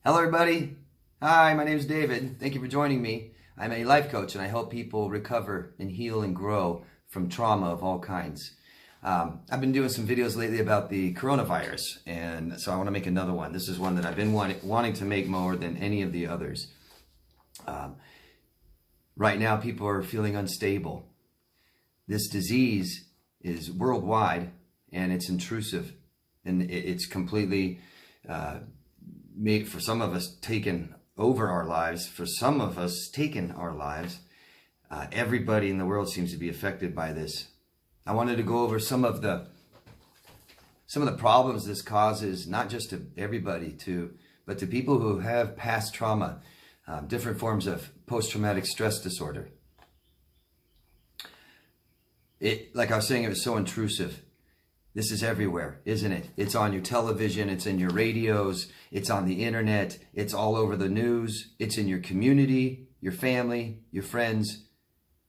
Hello, everybody. Hi, my name is David. Thank you for joining me. I'm a life coach, and I help people recover and heal and grow from trauma of all kinds. I've been doing some videos lately about the coronavirus, and so I want to make another one. This is one that I've been wanting to make more than any of the others. Right now, people are feeling unstable. This disease is worldwide, and it's intrusive, and it's completely for some of us taken over our lives, for some of us taken our lives. Everybody in the world seems to be affected by this. I wanted to go over some of the problems this causes, not just to everybody, but to people who have past trauma, different forms of post-traumatic stress disorder. Like I was saying, it was so intrusive. This is everywhere, isn't it? It's on your television, it's in your radios, it's on the internet, it's all over the news, it's in your community, your family, your friends,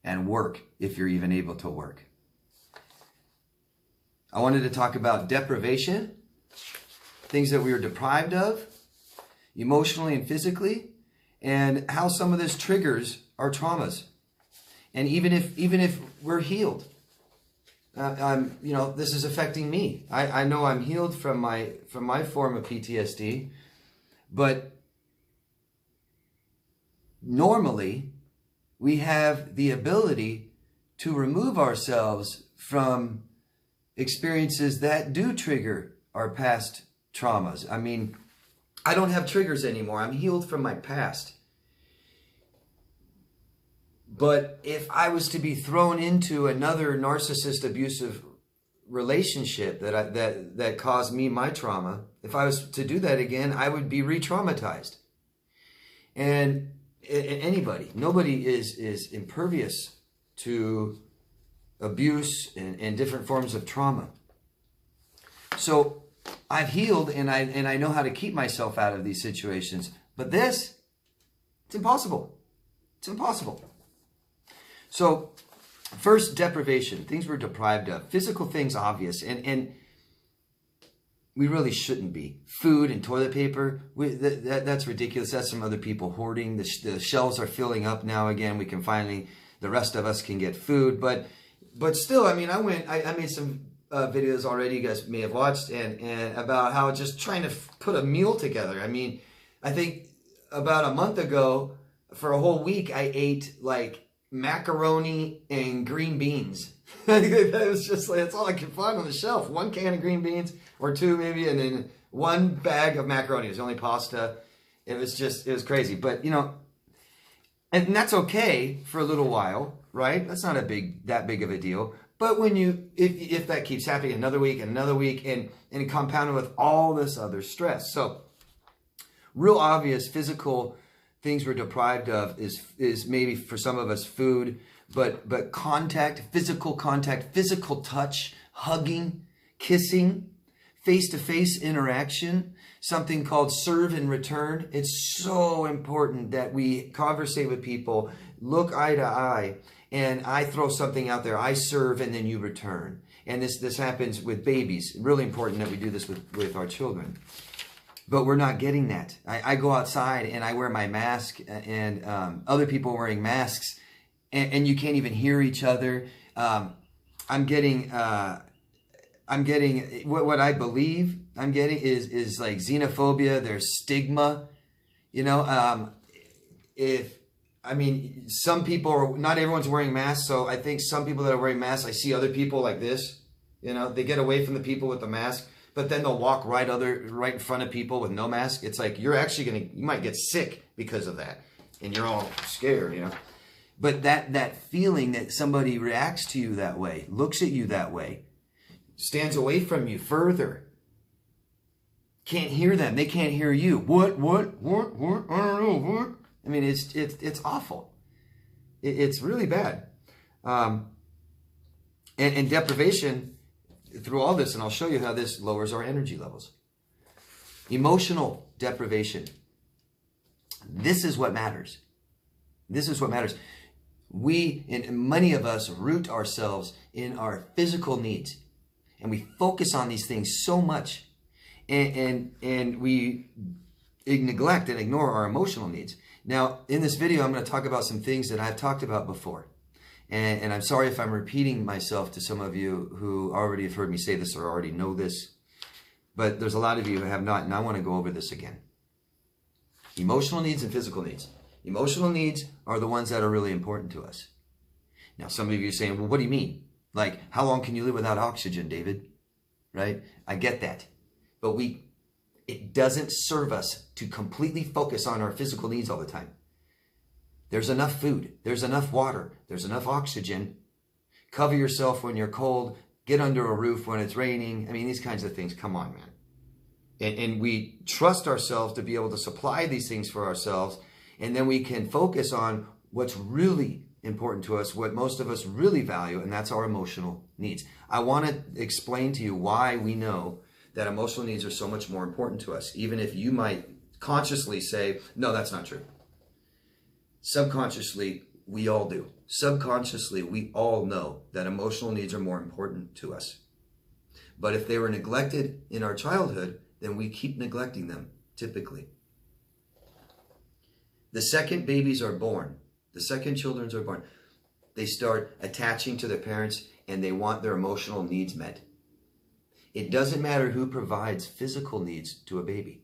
and work, if you're even able to work. I wanted to talk about deprivation, things that we are deprived of, emotionally and physically, and how some of this triggers our traumas. And even if we're healed, this is affecting me. I know I'm healed from my form of P.T.S.D, but normally we have the ability to remove ourselves from experiences that do trigger our past traumas. I mean, I don't have triggers anymore. I'm healed from my past. But if I was to be thrown into another narcissist abusive relationship that caused me my trauma, if I was to do that again, I would be re-traumatized. And nobody is impervious to abuse and different forms of trauma. So I've healed and I know how to keep myself out of these situations. But it's impossible. It's impossible. So first, deprivation, things we're deprived of. Physical things, obvious, and we really shouldn't be. Food and toilet paper, that's ridiculous. That's some other people hoarding. The shelves are filling up now again. We can finally, the rest of us can get food. But still, I mean, I made some videos already, you guys may have watched, and about how just trying to put a meal together. I mean, I think about a month ago, for a whole week, I ate like macaroni and green beans. That was just like, that's all I could find on the shelf. One can of green beans or two maybe, and then one bag of macaroni. It was the only pasta. It was crazy. But and that's okay for a little while, right? That's not that big of a deal. But when if that keeps happening another week and compounded with all this other stress. So real obvious physical things we're deprived of is maybe for some of us food, but contact, physical touch, hugging, kissing, face-to-face interaction, something called serve and return. It's so important that we conversate with people, look eye to eye, and I throw something out there, I serve, and then you return. And this happens with babies. Really important that we do this with our children. But we're not getting that. I go outside and I wear my mask, and other people are wearing masks, and you can't even hear each other. I'm getting what I believe I'm getting is like xenophobia. There's stigma, some people not everyone's wearing masks. So I think some people that are wearing masks, I see other people like this, they get away from the people with the mask. But then they'll walk right in front of people with no mask. It's like you're actually you might get sick because of that, and you're all scared, But that feeling that somebody reacts to you that way, looks at you that way, stands away from you further, can't hear them, they can't hear you. What? I don't know. What? I mean, it's awful. It's really bad. And deprivation. Through all this, and I'll show you how this lowers our energy levels. Emotional deprivation. This is what matters. This is what matters. We, and many of us, root ourselves in our physical needs. And we focus on these things so much. And we neglect and ignore our emotional needs. Now, in this video, I'm going to talk about some things that I've talked about before. And I'm sorry if I'm repeating myself to some of you who already have heard me say this or already know this. But there's a lot of you who have not, and I want to go over this again. Emotional needs and physical needs. Emotional needs are the ones that are really important to us. Now, some of you are saying, well, what do you mean? Like, how long can you live without oxygen, David? Right? I get that. But it doesn't serve us to completely focus on our physical needs all the time. There's enough food. There's enough water. There's enough oxygen. Cover yourself when you're cold. Get under a roof when it's raining. I mean, these kinds of things. Come on, man. And we trust ourselves to be able to supply these things for ourselves. And then we can focus on what's really important to us, what most of us really value, and that's our emotional needs. I want to explain to you why we know that emotional needs are so much more important to us, even if you might consciously say, no, that's not true. Subconsciously, we all do. Subconsciously, we all know that emotional needs are more important to us. But if they were neglected in our childhood, then we keep neglecting them, typically. The second babies are born, the second children are born, they start attaching to their parents and they want their emotional needs met. It doesn't matter who provides physical needs to a baby.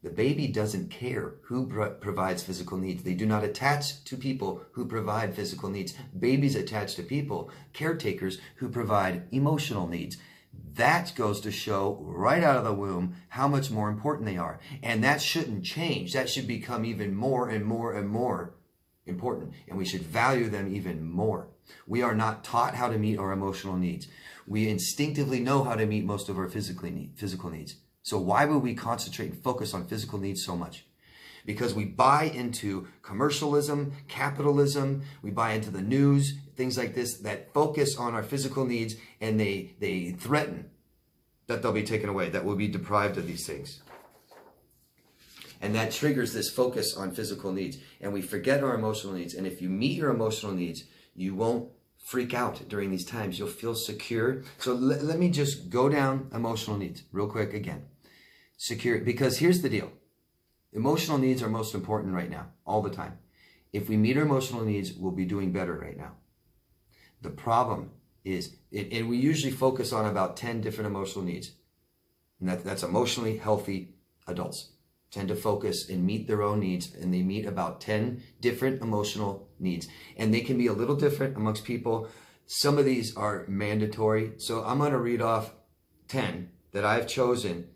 The baby doesn't care who provides physical needs. They do not attach to people who provide physical needs. Babies attach to people, caretakers, who provide emotional needs. That goes to show right out of the womb how much more important they are. And that shouldn't change. That should become even more and more and more important. And we should value them even more. We are not taught how to meet our emotional needs. We instinctively know how to meet most of our physical needs. So why would we concentrate and focus on physical needs so much? Because we buy into commercialism, capitalism, we buy into the news, things like this that focus on our physical needs, and they threaten that they'll be taken away, that we'll be deprived of these things. And that triggers this focus on physical needs. And we forget our emotional needs. And if you meet your emotional needs, you won't freak out during these times. You'll feel secure. So let me just go down emotional needs real quick again. Secure, because here's the deal. Emotional needs are most important right now, all the time. If we meet our emotional needs, we'll be doing better right now. The problem is, and we usually focus on about 10 different emotional needs. And that's emotionally healthy adults tend to focus and meet their own needs, and they meet about 10 different emotional needs. And they can be a little different amongst people. Some of these are mandatory. So I'm going to read off 10 that I've chosen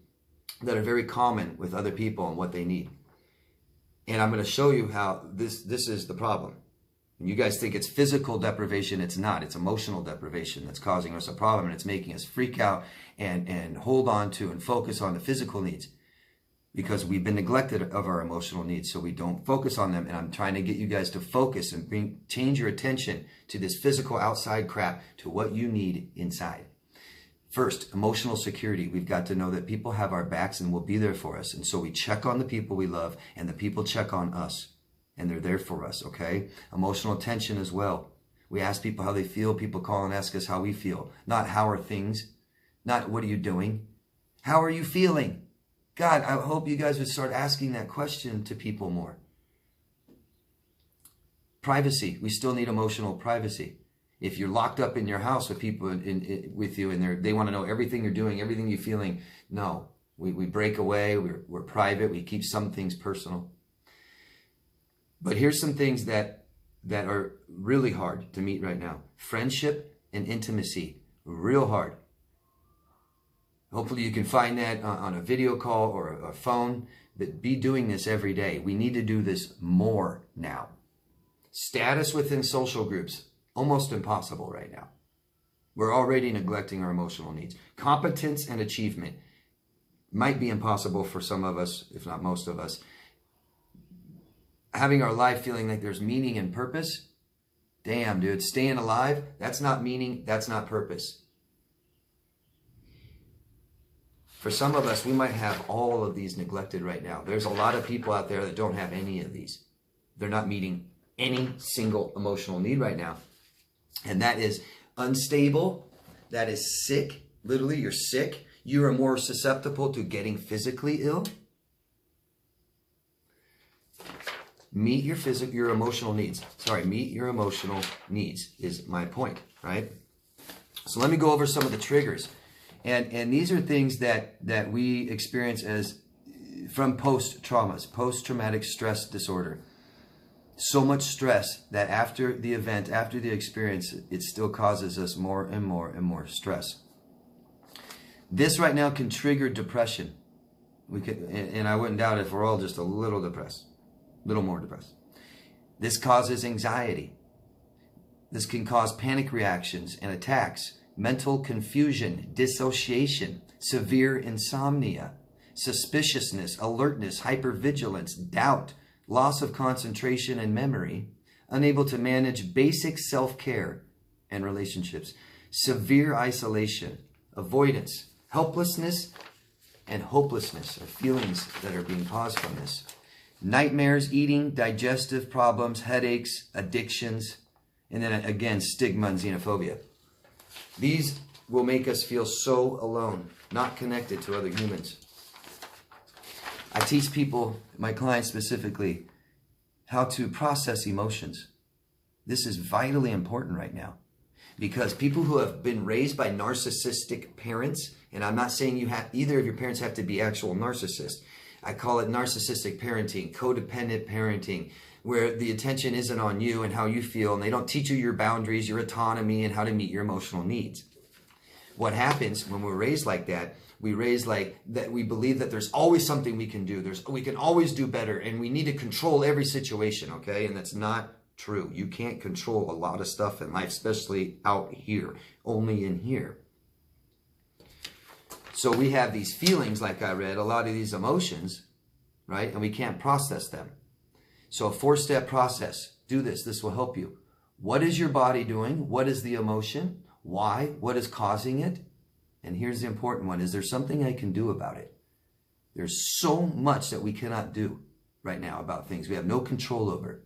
that are very common with other people and what they need. And I'm going to show you how this is the problem. And you guys think it's physical deprivation. It's not. It's emotional deprivation that's causing us a problem, and it's making us freak out and hold on to and focus on the physical needs because we've been neglected of our emotional needs, so we don't focus on them. And I'm trying to get you guys to focus and change your attention to this physical outside crap to what you need inside. First, emotional security. We've got to know that people have our backs and will be there for us. And so we check on the people we love, and the people check on us, and they're there for us, okay? Emotional attention as well. We ask people how they feel. People call and ask us how we feel. Not how are things, not what are you doing. How are you feeling? God, I hope you guys would start asking that question to people more. Privacy. We still need emotional privacy. If you're locked up in your house with people with you and they want to know everything you're doing, everything you're feeling, no. We break away. We're private. We keep some things personal. But here's some things that are really hard to meet right now. Friendship and intimacy. Real hard. Hopefully you can find that on a video call or a phone. But be doing this every day. We need to do this more now. Status within social groups. Almost impossible right now. We're already neglecting our emotional needs. Competence and achievement might be impossible for some of us, if not most of us. Having our life feeling like there's meaning and purpose. Damn, dude, staying alive, that's not meaning, that's not purpose. For some of us, we might have all of these neglected right now. There's a lot of people out there that don't have any of these. They're not meeting any single emotional need right now. And that is unstable. That is sick. Literally, you're sick. You are more susceptible to getting physically ill. Meet your emotional needs. Sorry, meet your emotional needs is my point, right? So let me go over some of the triggers. And these are things that we experience as from post-traumatic stress disorder. So much stress that after the event, after the experience, it still causes us more and more and more stress. This right now can trigger depression. And I wouldn't doubt if we're all just a little depressed, a little more depressed. This causes anxiety. This can cause panic reactions and attacks, mental confusion, dissociation, severe insomnia, suspiciousness, alertness, hypervigilance, doubt, loss of concentration and memory, unable to manage basic self-care and relationships, severe isolation, avoidance, helplessness, and hopelessness are feelings that are being caused from this. Nightmares, eating, digestive problems, headaches, addictions, and then again, stigma and xenophobia. These will make us feel so alone, not connected to other humans. I teach people, my clients specifically, how to process emotions. This is vitally important right now because people who have been raised by narcissistic parents, and I'm not saying either of your parents have to be actual narcissists. I call it narcissistic parenting, codependent parenting, where the attention isn't on you and how you feel, and they don't teach you your boundaries, your autonomy, and how to meet your emotional needs. What happens when we're raised like that, we raise like that, we believe that there's always something we can do. We can always do better, and we need to control every situation, okay? And that's not true. You can't control a lot of stuff in life, especially out here, only in here. So we have these feelings, like I read, a lot of these emotions, right? And we can't process them. So a 4-step process. Do this. This will help you. What is your body doing? What is the emotion? Why? What is causing it? And here's the important one. Is there something I can do about it? There's so much that we cannot do right now about things. We have no control over it.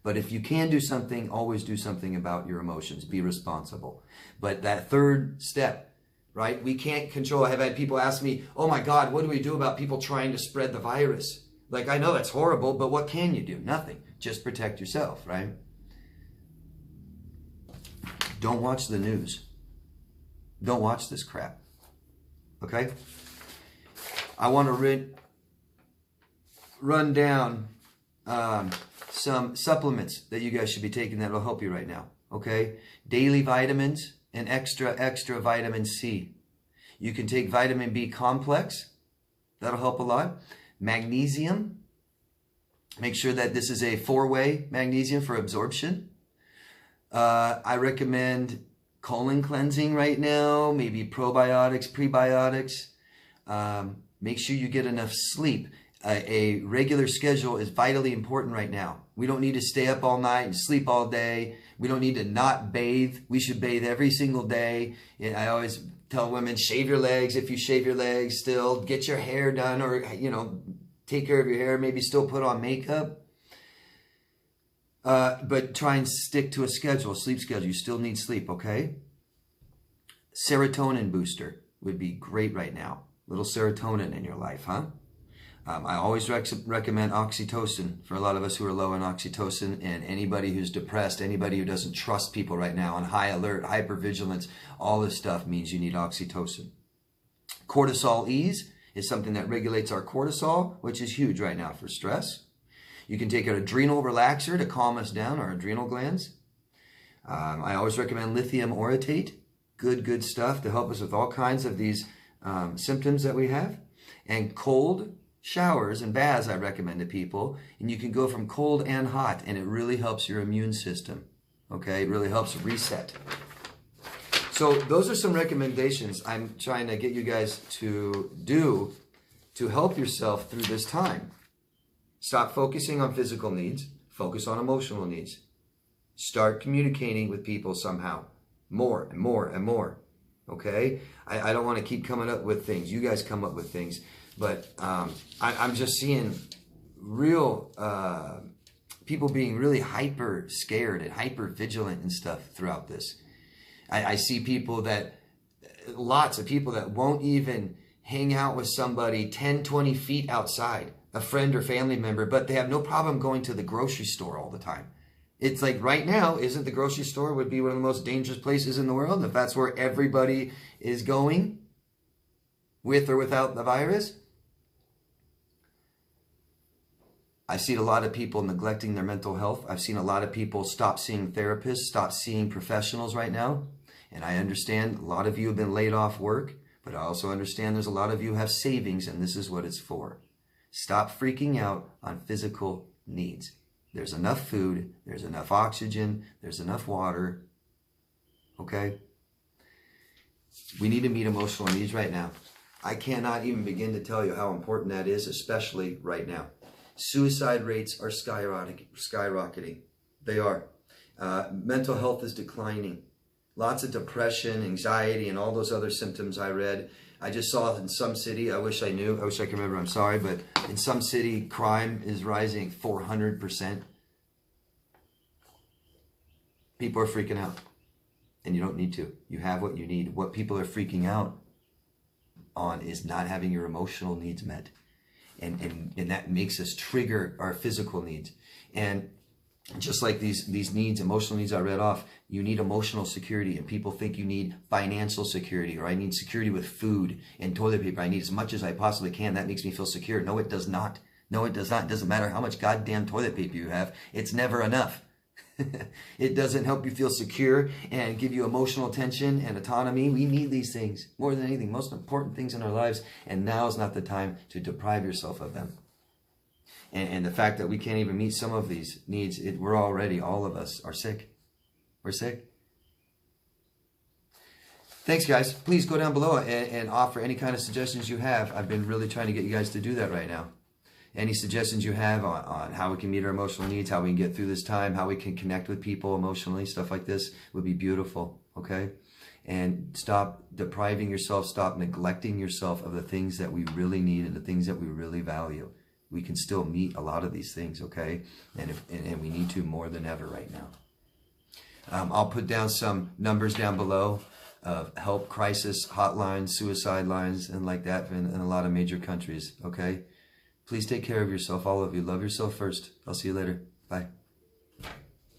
But if you can do something, always do something about your emotions. Be responsible. But that 3rd step, right? We can't control. I've had people ask me, oh my God, what do we do about people trying to spread the virus? Like, I know that's horrible, but what can you do? Nothing. Just protect yourself, right? Don't watch the news. Don't watch this crap. Okay? I want to run down some supplements that you guys should be taking that will help you right now. Okay? Daily vitamins and extra vitamin C. You can take vitamin B complex. That'll help a lot. Magnesium. Make sure that this is a 4-way magnesium for absorption. I recommend colon cleansing right now, maybe probiotics, prebiotics. Make sure you get enough sleep. A regular schedule is vitally important right now. We don't need to stay up all night and sleep all day. We don't need to not bathe. We should bathe every single day. And I always tell women, shave your legs if you shave your legs still. Get your hair done, or, you know, take care of your hair. Maybe still put on makeup. But try and stick to a schedule, sleep schedule. You still need sleep, okay? Serotonin booster would be great right now. Little serotonin in your life, huh? I always recommend oxytocin for a lot of us who are low in oxytocin, and anybody who's depressed, anybody who doesn't trust people right now, on high alert, hypervigilance, all this stuff means you need oxytocin. Cortisol ease is something that regulates our cortisol, which is huge right now for stress. You can take an adrenal relaxer to calm us down, our adrenal glands. I always recommend lithium orotate. Good stuff to help us with all kinds of these symptoms that we have. And cold showers and baths I recommend to people. And you can go from cold and hot, and it really helps your immune system. Okay, it really helps reset. So those are some recommendations I'm trying to get you guys to do to help yourself through this time. Stop focusing on physical needs. Focus on emotional needs. Start communicating with people somehow. More and more and more. Okay? I don't want to keep coming up with things. You guys come up with things. But I'm just seeing real people being really hyper scared and hyper vigilant and stuff throughout this. I see people lots of people that won't even hang out with somebody 10, 20 feet outside. a friend or family member, but they have no problem going to the grocery store all the time. It's like right now, isn't the grocery store would be one of the most dangerous places in the world if that's where everybody is going with or without the virus? I've seen a lot of people neglecting their mental health. I've seen a lot of people stop seeing therapists, stop seeing professionals right now. And I understand a lot of you have been laid off work, but I also understand there's a lot of you who have savings, and this is what it's for. Stop freaking out on physical needs. There's enough food, there's enough oxygen, there's enough water, okay? We need to meet emotional needs right now. I cannot even begin to tell you how important that is, especially right now. Suicide rates are skyrocketing. They are. Mental health is declining. Lots of depression, anxiety, and all those other symptoms I read. I just saw in some city, I wish I knew, I wish I could remember, I'm sorry, but in some city, crime is rising 400%. People are freaking out, and you don't need to. You have what you need. What people are freaking out on is not having your emotional needs met. And that makes us trigger our physical needs. And just like these needs, emotional needs I read off, you need emotional security, and people think you need financial security, or I need security with food and toilet paper. I need as much as I possibly can. That makes me feel secure. No, it does not. No, it does not. It doesn't matter how much goddamn toilet paper you have. It's never enough. It doesn't help you feel secure and give you emotional attention and autonomy. We need these things more than anything, most important things in our lives, and now is not the time to deprive yourself of them. And the fact that we can't even meet some of these needs, we're already, all of us are sick. We're sick. Thanks, guys. Please go down below and offer any kind of suggestions you have. I've been really trying to get you guys to do that right now. Any suggestions you have on how we can meet our emotional needs, how we can get through this time, how we can connect with people emotionally, stuff like this would be beautiful, okay? And stop depriving yourself, stop neglecting yourself of the things that we really need and the things that we really value. We can still meet a lot of these things, okay? And we need to more than ever right now. I'll put down some numbers down below of help crisis hotlines, suicide lines, and like that in a lot of major countries, okay? Please take care of yourself, all of you. Love yourself first. I'll see you later. Bye.